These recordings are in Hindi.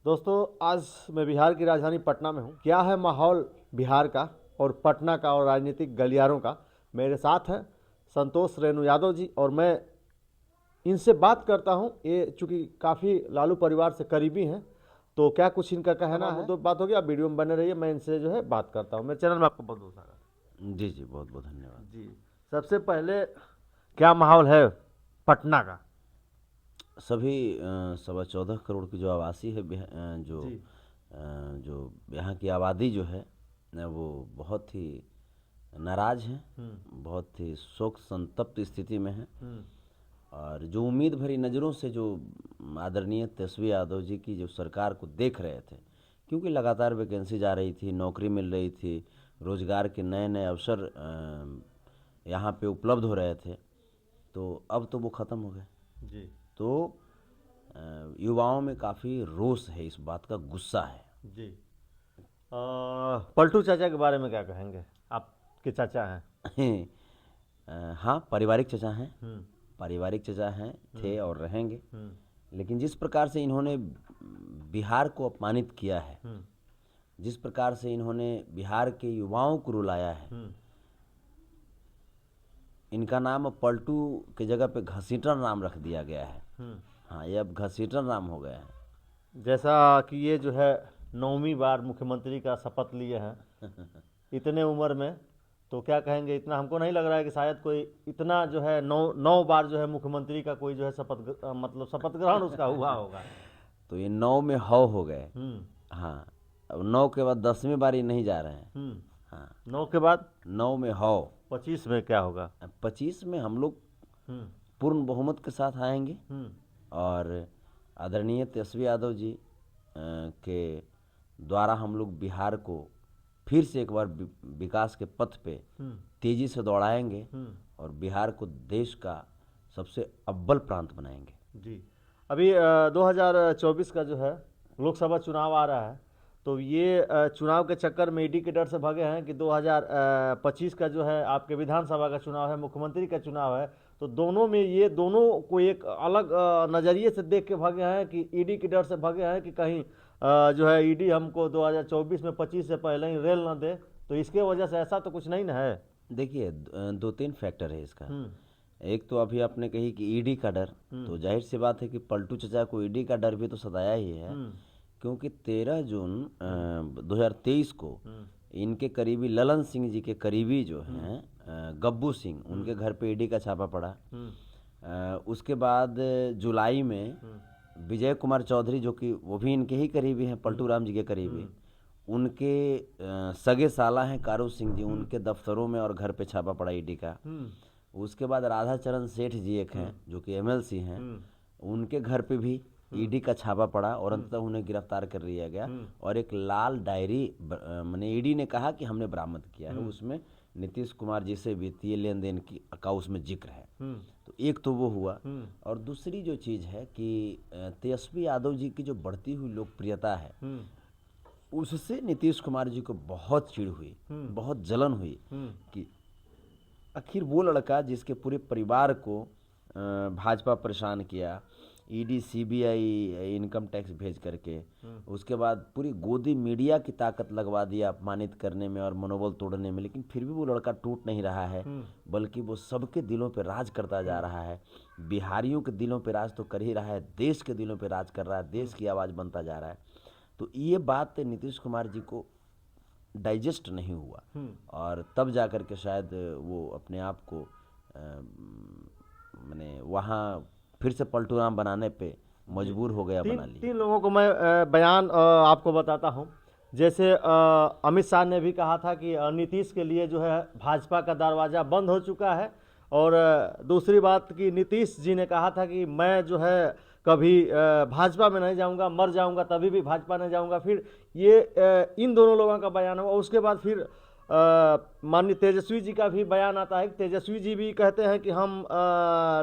दोस्तों, आज मैं बिहार की राजधानी पटना में हूँ। क्या है माहौल बिहार का और पटना का और राजनीतिक गलियारों का। मेरे साथ हैं संतोष रेणु यादव जी और मैं इनसे बात करता हूँ। ये चूँकि काफ़ी लालू परिवार से करीबी हैं, तो क्या कुछ इनका कहना है। तो बात होगी, आप वीडियो में बने रहिए। मैं इनसे जो है बात करता हूँ। मेरे चैनल में आपको बहुत बहुत स्वागत। जी जी, बहुत बहुत धन्यवाद जी, सबसे पहले क्या माहौल है पटना का। सभी 14.25 करोड़ की जो आबादी है जी जो यहाँ की आबादी जो है वो बहुत ही नाराज है, बहुत ही शोक संतप्त स्थिति में है। और जो उम्मीद भरी नज़रों से जो आदरणीय तेजस्वी यादव जी की जो सरकार को देख रहे थे, क्योंकि लगातार वैकेंसी जा रही थी, नौकरी मिल रही थी, रोज़गार के नए नए अवसर यहाँ पे उपलब्ध हो रहे थे, तो अब तो वो ख़त्म हो गए। जी तो युवाओं में काफ़ी रोष है, इस बात का गुस्सा है। जी पलटू चाचा के बारे में क्या कहेंगे, आपके चाचा हैं। हाँ, पारिवारिक चचा हैं, हम्म पारिवारिक चचा हैं, थे और रहेंगे। हम्म लेकिन जिस प्रकार से इन्होंने बिहार को अपमानित किया है, हम्म जिस प्रकार से इन्होंने बिहार के युवाओं को रुलाया है, हम्म इनका नाम अब पलटू की जगह पे घसीटन नाम रख दिया गया है। हम्म हाँ, ये अब घसीटन नाम हो गया है। जैसा कि ये जो है 9वीं बार मुख्यमंत्री का शपथ लिए हैं इतने उम्र में, तो क्या कहेंगे। इतना हमको नहीं लग रहा है कि शायद कोई इतना जो है 9 बार जो है मुख्यमंत्री का कोई जो है मतलब शपथ ग्रहण उसका हुआ होगा। तो ये 9 में हौ हो गए। हम्म हाँ, अब 9 के बाद 10वीं बारी नहीं जा रहे हैं। हम्म हाँ, 9 के बाद 9 में हौ। 25 में क्या होगा। 25 में हम लोग हम्म पूर्ण बहुमत के साथ आएंगे हम्म और आदरणीय तेजस्वी यादव जी के द्वारा हम लोग बिहार को फिर से एक बार विकास के पथ पे तेजी से दौड़ाएंगे और बिहार को देश का सबसे अव्वल प्रांत बनाएंगे। जी, अभी 2024 का जो है लोकसभा चुनाव आ रहा है, तो ये चुनाव के चक्कर में ईडी के डर से भागे हैं कि 2025 का जो है आपके विधानसभा का चुनाव है, मुख्यमंत्री का चुनाव है, तो दोनों में ये दोनों को एक अलग नज़रिए से देख के भागे हैं कि ईडी के डर से भागे हैं कि कहीं जो है ईडी हमको 2024 में 25 से पहले ही रेल ना दे। तो इसके वजह से ऐसा तो कुछ नहीं ना है। देखिए, 2-3 फैक्टर है इसका। हम्म एक तो अभी आपने कही कि ईडी का डर, तो जाहिर सी बात है कि पलटू चचा को ईडी का डर भी तो सताया ही है। क्योंकि 13 जून 2023 को इनके करीबी ललन सिंह जी के करीबी जो हैं गब्बू सिंह, उनके घर पे ईडी का छापा पड़ा। उसके बाद जुलाई में विजय कुमार चौधरी, जो कि वो भी इनके ही करीबी हैं, पलटू राम जी के करीबी, उनके सगे साला हैं कारू सिंह जी, उनके दफ्तरों में और घर पे छापा पड़ा ईडी का। उसके बाद राधा चरण सेठ जी एक हैं जो कि एमएलसी हैं, उनके घर पे भी ईडी का छापा पड़ा और अंततः उन्हें गिरफ्तार कर लिया गया। और एक लाल डायरी मैंने ईडी ने कहा कि हमने बरामद किया है, उसमें नीतीश कुमार जी से वित्तीय लेन देन की का उसमें जिक्र है। तो एक तो वो हुआ। और दूसरी जो चीज़ है कि तेजस्वी यादव जी की जो बढ़ती हुई लोकप्रियता है, उससे नीतीश कुमार जी को बहुत चिढ़ हुई, बहुत जलन हुई कि आखिर वो लड़का जिसके पूरे परिवार को भाजपा परेशान किया, ईडी सीबीआई इनकम टैक्स भेज करके, उसके बाद पूरी गोदी मीडिया की ताकत लगवा दिया अपमानित करने में और मनोबल तोड़ने में, लेकिन फिर भी वो लड़का टूट नहीं रहा है, बल्कि वो सबके दिलों पे राज करता जा रहा है। बिहारियों के दिलों पे राज तो कर ही रहा है, देश के दिलों पे राज कर रहा है, देश की आवाज़ बनता जा रहा है। तो ये बात नीतीश कुमार जी को डाइजेस्ट नहीं हुआ और तब जा कर के शायद वो अपने आप को मैंने वहाँ फिर से पलटूराम बनाने पे मजबूर हो गया, बना लिया। 3 लोगों को मैं बयान आपको बताता हूँ। जैसे अमित शाह ने भी कहा था कि नीतीश के लिए जो है भाजपा का दरवाज़ा बंद हो चुका है। और दूसरी बात कि नीतीश जी ने कहा था कि मैं जो है कभी भाजपा में नहीं जाऊंगा, मर जाऊंगा तभी भी भाजपा नहीं जाऊंगा। फिर ये इन दोनों लोगों का बयान हुआ। उसके बाद फिर माननीय तेजस्वी जी का भी बयान आता है। तेजस्वी जी भी कहते हैं कि हम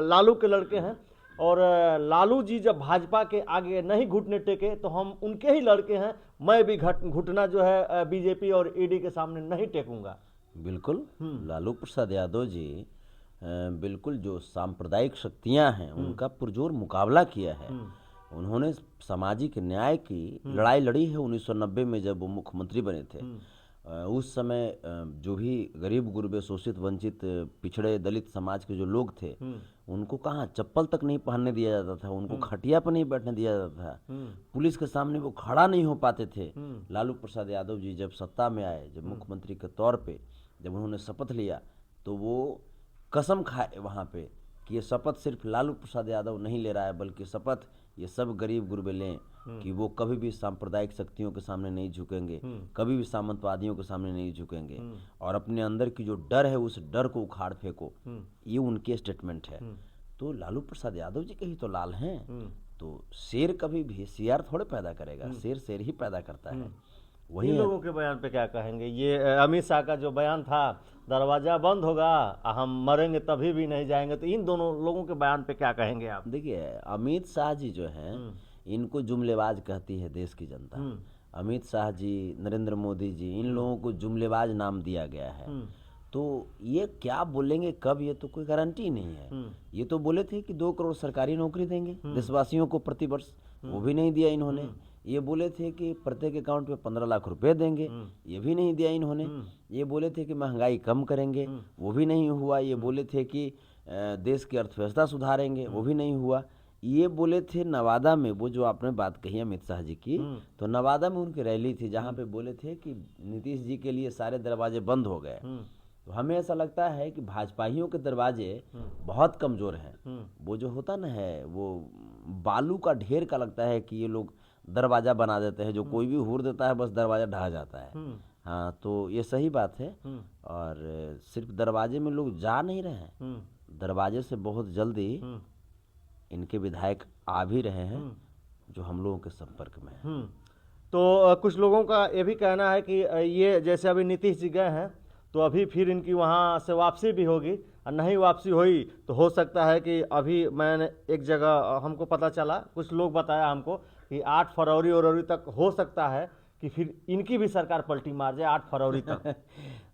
लालू के लड़के हैं और लालू जी जब भाजपा के आगे नहीं घुटने टेके तो हम उनके ही लड़के हैं, मैं भी घुटना जो है बीजेपी और ईडी के सामने नहीं टेकूंगा। बिल्कुल, लालू प्रसाद यादव जी बिल्कुल जो सांप्रदायिक शक्तियां हैं उनका पुरजोर मुकाबला किया है। उन्होंने सामाजिक न्याय की लड़ाई लड़ी है 1990 में जब वो मुख्यमंत्री बने थे। उस समय जो भी गरीब गुरबे शोषित वंचित पिछड़े दलित समाज के जो लोग थे उनको कहाँ चप्पल तक नहीं पहनने दिया जाता था, उनको खटिया पर नहीं बैठने दिया जाता था, पुलिस के सामने वो खड़ा नहीं हो पाते थे। लालू प्रसाद यादव जी जब सत्ता में आए, जब मुख्यमंत्री के तौर पे जब उन्होंने शपथ लिया तो वो कसम खाए वहाँ पे कि ये शपथ सिर्फ लालू प्रसाद यादव नहीं ले रहा है, बल्कि शपथ ये सब गरीब गुरबे लें कि वो कभी भी सांप्रदायिक शक्तियों के सामने नहीं झुकेंगे, कभी भी सामंतवादियों के सामने नहीं झुकेंगे, और अपने अंदर की जो डर है उस डर को उखाड़ फेंको। ये उनके स्टेटमेंट है। तो लालू प्रसाद यादव जी के ही तो लाल हैं। तो शेर कभी भी सियार थोड़े पैदा करेगा, शेर शेर ही पैदा करता है। वही इन लोगों के बयान पे क्या कहेंगे? ये अमित शाह का जो बयान था, दरवाजा बंद होगा हम मरेंगे तभी भी नहीं जाएंगे, तो इन दोनों लोगों के बयान पे क्या कहेंगे आप? देखिए, अमित शाह जी जो हैं इनको जुमलेबाज कहती है देश की जनता। अमित शाह जी, नरेंद्र मोदी जी, इन लोगों को जुमलेबाज नाम दिया गया है। तो ये क्या बोलेंगे कब, ये तो कोई गारंटी नहीं है। ये तो बोले थे कि 2 करोड़ सरकारी नौकरी देंगे देशवासियों को प्रति वर्ष, वो भी नहीं दिया इन्होंने। ये बोले थे कि प्रत्येक अकाउंट पे 15 लाख रुपए देंगे, ये भी नहीं दिया इन्होंने। ये बोले थे कि महंगाई कम करेंगे, वो भी नहीं हुआ। ये बोले थे कि देश की अर्थव्यवस्था सुधारेंगे, वो भी नहीं हुआ। ये बोले थे नवादा में, वो जो आपने बात कही अमित शाह जी की, तो नवादा में उनकी रैली थी जहाँ पे बोले थे कि नीतीश जी के लिए सारे दरवाजे बंद हो गए। तो हमें ऐसा लगता है कि भाजपाइयों के दरवाजे बहुत कमज़ोर हैं। वो जो होता ना है, वो बालू का ढेर का लगता है कि ये लोग दरवाज़ा बना देते हैं, जो कोई भी हुर देता है बस दरवाज़ा ढह जाता है। हाँ, तो ये सही बात है। और सिर्फ दरवाजे में लोग जा नहीं रहे हैं, दरवाजे से बहुत जल्दी इनके विधायक आ भी रहे हैं जो हम लोगों के संपर्क में हैं। तो कुछ लोगों का ये भी कहना है कि ये जैसे अभी नीतीश जी गए हैं तो अभी फिर इनकी वहाँ से वापसी भी होगी, और नहीं वापसी हुई तो हो सकता है कि अभी मैंने एक जगह हमको पता चला, कुछ लोग बताया हमको कि 8 फरवरी तक हो सकता है कि फिर इनकी भी सरकार पलटी मार जाए 8 फरवरी तक।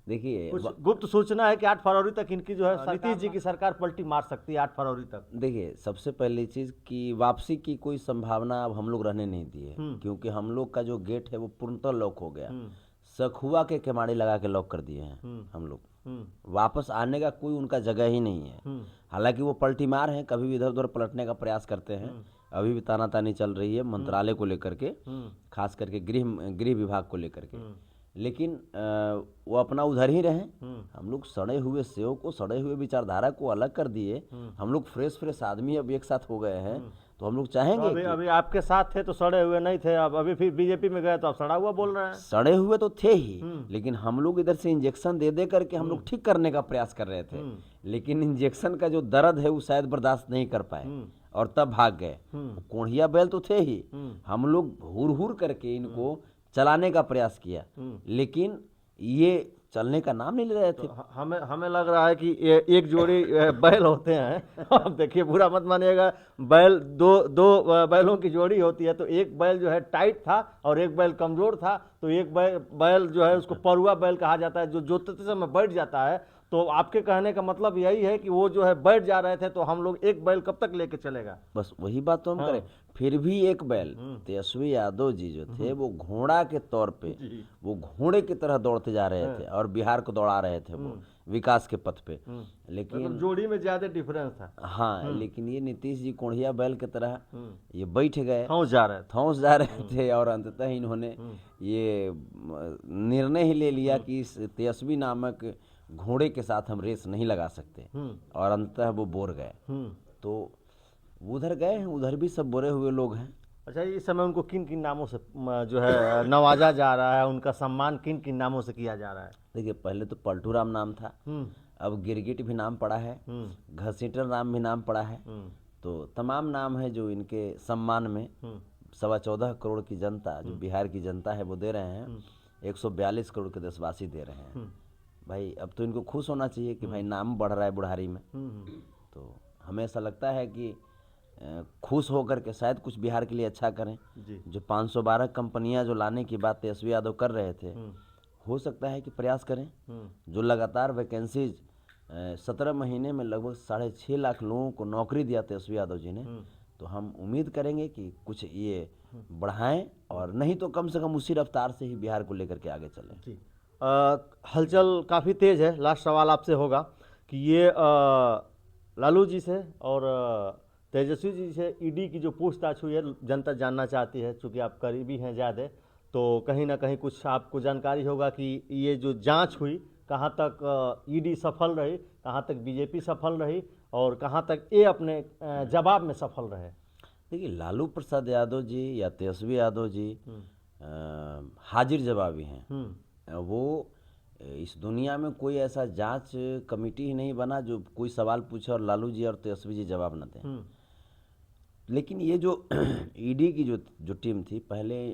देखिए, कुछ गुप्त सूचना है कि 8 फरवरी तक इनकी जो है नीतीश जी की सरकार पलटी मार सकती है 8 फरवरी तक। देखिए, सबसे पहली चीज़ कि वापसी की कोई संभावना अब हम लोग रहने नहीं दिए, क्योंकि हम लोग का जो गेट है वो पूर्णतः लॉक हो गया। सखुआ के केमाड़ी लगा के लॉक कर दिए हैं हम लोग। वापस आने का कोई उनका जगह ही नहीं है। हालांकि वो पलटी मार हैं, कभी भी इधर उधर पलटने का प्रयास करते हैं। अभी भी तानातानी चल रही है मंत्रालय को लेकर के, खास करके गृह विभाग को लेकर के। लेकिन वो अपना उधर ही रहे। हम लोग सड़े हुए सेव को, सड़े हुए विचारधारा को अलग कर दिए। हम लोग फ्रेश आदमी अब एक साथ हो गए हैं। तो हम लोग चाहेंगे तो अभी आपके साथ थे तो सड़े हुए नहीं थे, अब अभी फिर बीजेपी में गए तो आप सड़ा हुआ बोल रहे हैं। सड़े हुए तो थे ही, लेकिन हम लोग इधर से इंजेक्शन दे करके हम लोग ठीक करने का प्रयास कर रहे थे। लेकिन इंजेक्शन का जो दर्द है वो शायद बर्दाश्त नहीं कर पाए और तब भाग गए। कोढ़िया बैल तो थे ही, हम लोग हुर हुर करके इनको चलाने का प्रयास किया, लेकिन ये चलने का नाम नहीं ले रहे थे। तो हमें लग रहा है कि एक जोड़ी बैल होते हैं। अब देखिए, बुरा मत मानिएगा, बैल दो बैलों की जोड़ी होती है, तो एक बैल जो है टाइट था और एक बैल कमजोर था। तो एक बैल जो है उसको परुआ बैल कहा जाता है, जो जोतते समय बैठ जाता है। तो आपके कहने का मतलब यही है कि वो जो है बैठ जा रहे थे, तो हम लोग एक बैल कब तक लेके चलेगा? बस वही बात तो हम करें। फिर भी एक बैल तेजस्वी यादव जी जो थे वो घोड़ा के तौर पे, वो घोड़े की तरह दौड़ते जा रहे थे और बिहार को दौड़ा रहे थे वो विकास के पथ पे। लेकिन मतलब जोड़ी में ज्यादा डिफरेंस था। हाँ, लेकिन ये नीतीश जी कोढ़िया बैल की तरह ये बैठ गए, थौस जा रहे थे और अंततः इन्होंने ये निर्णय ही ले लिया कि इस तेजस्वी नामक घोड़े के साथ हम रेस नहीं लगा सकते, और अंततः वो बोर गए। तो उधर गए हैं, उधर भी सब बोरे हुए लोग हैं। अच्छा, इस समय उनको किन किन नामों से जो है नवाजा जा रहा है, उनका सम्मान किन किन नामों से किया जा रहा है? देखिए, पहले तो पलटू राम नाम था, अब गिरगिट भी नाम पड़ा है, घसीटर राम भी नाम पड़ा है। तो तमाम नाम है जो इनके सम्मान में 14.25 करोड़ की जनता, जो बिहार की जनता है, वो दे रहे हैं। 142 करोड़ के देशवासी दे रहे हैं। भाई, अब तो इनको खुश होना चाहिए कि भाई नाम बढ़ रहा है बुढ़ारी में। तो हमें ऐसा लगता है कि खुश होकर के शायद कुछ बिहार के लिए अच्छा करें। जो 512 कंपनियां जो लाने की बात तेजस्वी यादव कर रहे थे, हो सकता है कि प्रयास करें। जो लगातार वैकेंसीज 17 महीने में लगभग 6.5 लाख लोगों को नौकरी दिया तेजस्वी यादव जी ने, तो हम उम्मीद करेंगे कि कुछ ये बढ़ाएं, और नहीं तो कम से कम उसी रफ्तार से ही बिहार को लेकर के आगे चलें। जी। हलचल काफ़ी तेज है। लास्ट सवाल आपसे होगा कि ये लालू जी से और तेजस्वी जी से ईडी की जो पूछताछ हुई है, जनता जानना चाहती है, चूँकि आप करीबी हैं ज़्यादा, तो कहीं ना कहीं कुछ आपको जानकारी होगा कि ये जो जांच हुई कहाँ तक ईडी सफल रही, कहाँ तक बीजेपी सफल रही और कहाँ तक ये अपने जवाब में सफल रहे। देखिए, लालू प्रसाद यादव जी या तेजस्वी यादव जी हाजिर जवाबी हैं। वो इस दुनिया में कोई ऐसा जांच कमेटी ही नहीं बना जो कोई सवाल पूछे और लालू जी और तेजस्वी जी जवाब न दें। लेकिन ये जो ईडी की जो टीम थी, पहले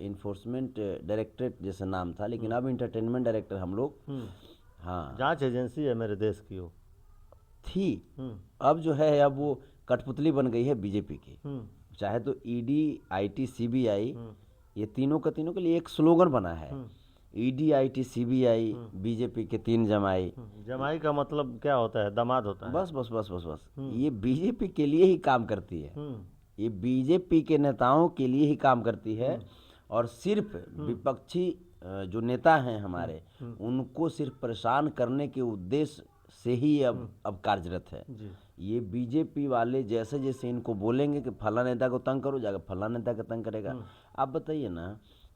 इन्फोर्समेंट डायरेक्टरेट जैसे नाम था, लेकिन अब इंटरटेनमेंट डायरेक्टर हम लोग, हाँ, जांच एजेंसी है मेरे देश की वो थी। अब जो है, अब वो कठपुतली बन गई है बीजेपी की। चाहे तो ईडी, आईटी, सीबीआई, ये तीनों के लिए एक स्लोगन बना है, ईडी, आईटी, सीबीआई, बीजेपी के 3 जमाई। जमाई का मतलब क्या होता है? दामाद होता है। बस बस बस बस बस ये बीजेपी के लिए ही काम करती है, ये बीजेपी के नेताओं के लिए ही काम करती है, और सिर्फ विपक्षी जो नेता हैं हमारे, उनको सिर्फ परेशान करने के उद्देश्य से ही अब कार्यरत है। ये बीजेपी वाले जैसे जैसे इनको बोलेंगे कि फला नेता को तंग करो, जाकर फला नेता को तंग करेगा। आप बताइए ना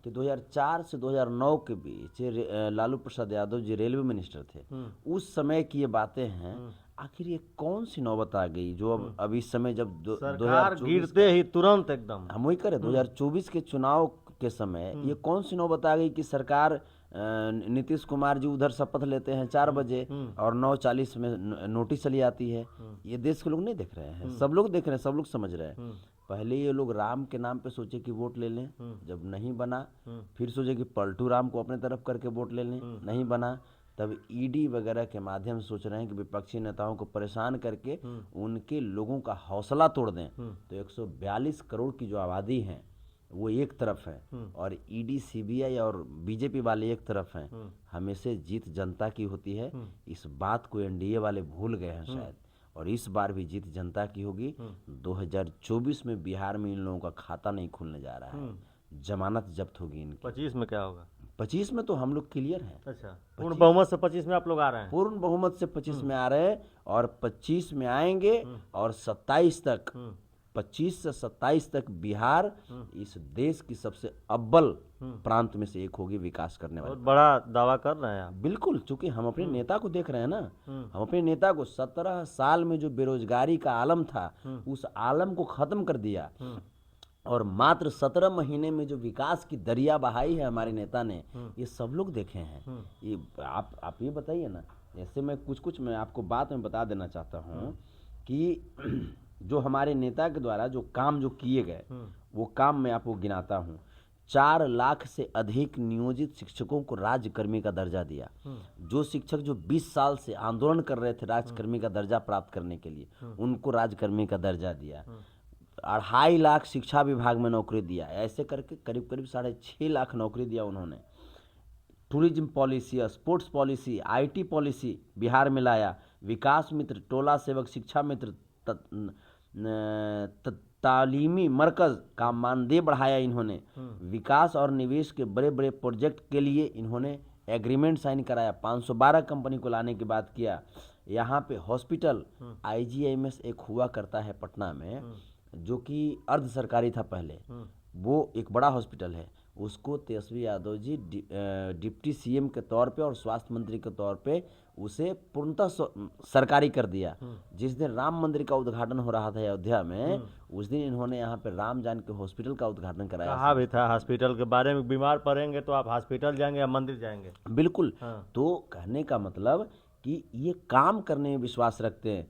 कि 2004 से 2009 के बीच लालू प्रसाद यादव जी रेलवे मिनिस्टर थे। उस समय की ये बातें हैं। आखिर ये कौन सी नौबत आ गई जो अब इस समय, जब सरकार गिरते ही तुरंत एकदम हम वही करें 2024 के चुनाव के समय ये कौन सी नौबत आ गई कि सरकार, नीतीश कुमार जी उधर शपथ लेते हैं 4 बजे और 9:40 में नोटिस चली आती है। ये देश के लोग नहीं देख रहे हैं, सब लोग देख रहे हैं, सब लोग समझ रहे हैं। पहले ये लोग राम के नाम पे सोचे कि वोट ले लें, जब नहीं बना, फिर सोचे कि पलटू राम को अपने तरफ करके वोट ले लें, नहीं बना, तब ईडी वगैरह के माध्यम से सोच रहे हैं कि विपक्षी नेताओं को परेशान करके उनके लोगों का हौसला तोड़ दें। तो 142 करोड़ की जो आबादी है वो एक तरफ है, और ईडी, सीबीआई और बीजेपी वाले एक तरफ हैं। हमेशा जीत जनता की होती है। इस बात को एनडीए वाले भूल गए हैं शायद, और इस बार भी जीत जनता की होगी। 2024 में बिहार में इन लोगों का खाता नहीं खुलने जा रहा है, जमानत जब्त होगी इनकी। 25 में क्या होगा? 25 में तो हम लोग क्लियर हैं। अच्छा, पूर्ण बहुमत से 25 में आप लोग आ रहे हैं? पूर्ण बहुमत से 25 में आ रहे हैं, और 25 में आएंगे, और 27 तक, 25 से 27 तक बिहार इस देश की सबसे अव्वल प्रांत में से एक होगी विकास करने वाली। बहुत बड़ा दावा कर रहे हैं आप। बिल्कुल, चूंकि हम अपने नेता को देख रहे हैं ना, हम अपने नेता को 17 साल में जो बेरोजगारी का आलम था, उस आलम को खत्म कर दिया, और मात्र 17 महीने में जो विकास की दरिया बहाई है हमारे नेता ने, ये सब लोग देखे हैं। ये आप ये बताइए ना, जैसे मैं कुछ मैं आपको बात में बता देना चाहता हूँ कि जो हमारे नेता के द्वारा जो काम जो किए गए, वो काम मैं आपको गिनाता हूँ। 4 लाख से अधिक नियोजित शिक्षकों को राज्यकर्मी का दर्जा दिया। जो शिक्षक जो 20 साल से आंदोलन कर रहे थे राज्यकर्मी का दर्जा प्राप्त करने के लिए, उनको राज्यकर्मी का दर्जा दिया। 2.5 लाख शिक्षा विभाग में नौकरी दिया। ऐसे करके करीब करीब 6.5 लाख नौकरी दिया उन्होंने। Tourism policy, sports policy, IT policy Bihar में लाया। विकास मित्र, टोला सेवक, शिक्षा मित्र, तालीमी मरकज का मानदेय बढ़ाया इन्होंने। विकास और निवेश के बड़े बड़े प्रोजेक्ट के लिए इन्होंने एग्रीमेंट साइन कराया। 512 कंपनी को लाने की बात किया। यहाँ पे हॉस्पिटल, आईजीआईएमएस एक हुआ करता है पटना में, जो कि अर्ध सरकारी था पहले, वो एक बड़ा हॉस्पिटल है। उसको तेजस्वी यादव जी डिप्टी सीएम के तौर पे और स्वास्थ्य मंत्री के तौर पे उसे पूर्णतः सरकारी कर दिया। जिस दिन राम मंदिर का उद्घाटन हो रहा था अयोध्या में, उस दिन इन्होंने यहाँ पे राम जानकी हॉस्पिटल का उद्घाटन कराया। कहा भी था हॉस्पिटल के बारे में, बीमार पड़ेंगे तो आप हॉस्पिटल जाएंगे या मंदिर जाएंगे। बिल्कुल। तो कहने का मतलब कि ये काम करने में विश्वास रखते हैं।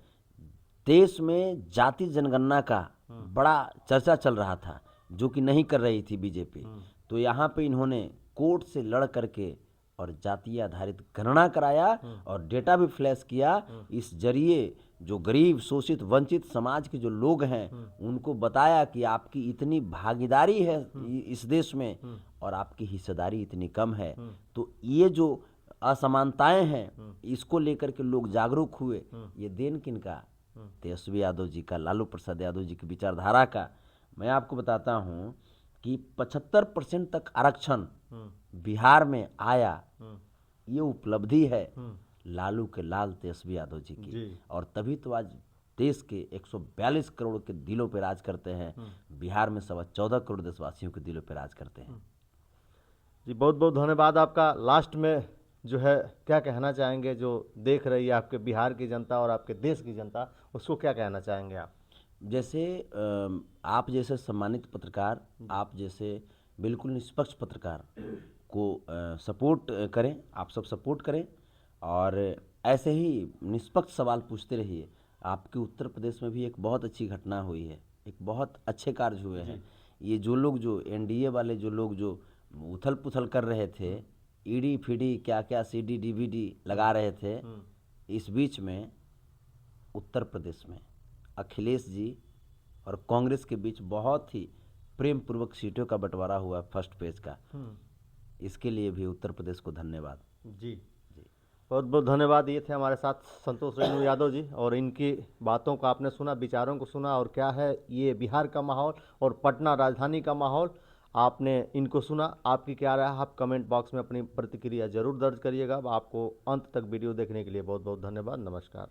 देश में जाति जनगणना का बड़ा चर्चा चल रहा था, जो कि नहीं कर रही थी बीजेपी। तो यहाँ पे इन्होंने कोर्ट से लड़ करके और जातीय आधारित गणना कराया और डेटा भी फ्लैश किया। इस जरिए जो गरीब, शोषित, वंचित समाज के जो लोग हैं, उनको बताया कि आपकी इतनी भागीदारी है इस देश में और आपकी हिस्सेदारी इतनी कम है। तो ये जो असमानताएं हैं, इसको लेकर के लोग जागरूक हुए। ये देन किनका? तेजस्वी यादव जी का, लालू प्रसाद यादव जी की विचारधारा का। मैं आपको बताता हूँ कि 75% तक आरक्षण बिहार में आया, ये उपलब्धि है लालू के लाल तेजस्वी यादव जी की। और तभी तो आज देश के 142 करोड़ के दिलों पर राज करते हैं, बिहार में 14.25 करोड़ देशवासियों के दिलों पर राज करते हैं। जी बहुत बहुत धन्यवाद आपका। लास्ट में जो है क्या कहना चाहेंगे, जो देख रही है आपके बिहार की जनता और आपके देश की जनता, उसको क्या कहना चाहेंगे आप? जैसे आप जैसे सम्मानित पत्रकार, आप जैसे बिल्कुल निष्पक्ष पत्रकार को सपोर्ट करें, आप सब सपोर्ट करें और ऐसे ही निष्पक्ष सवाल पूछते रहिए। आपके उत्तर प्रदेश में भी एक बहुत अच्छी घटना हुई है, एक बहुत अच्छे कार्य हुए हैं। ये जो लोग, जो एनडीए वाले जो लोग जो उथल पुथल कर रहे थे, ईडी फीडी क्या क्या सीडी डीवीडी लगा रहे थे, इस बीच में उत्तर प्रदेश में अखिलेश जी और कांग्रेस के बीच बहुत ही प्रेम पूर्वक सीटों का बंटवारा हुआ फर्स्ट पेज का। इसके लिए भी उत्तर प्रदेश को धन्यवाद। जी जी बहुत बहुत धन्यवाद। ये थे हमारे साथ संतोष रेणु यादव जी, और इनकी बातों को आपने सुना, विचारों को सुना, और क्या है ये बिहार का माहौल और पटना राजधानी का माहौल, आपने इनको सुना। आपकी क्या राय है, आप कमेंट बॉक्स में अपनी प्रतिक्रिया जरूर दर्ज करिएगा। आपको अंत तक वीडियो देखने के लिए बहुत बहुत धन्यवाद। नमस्कार।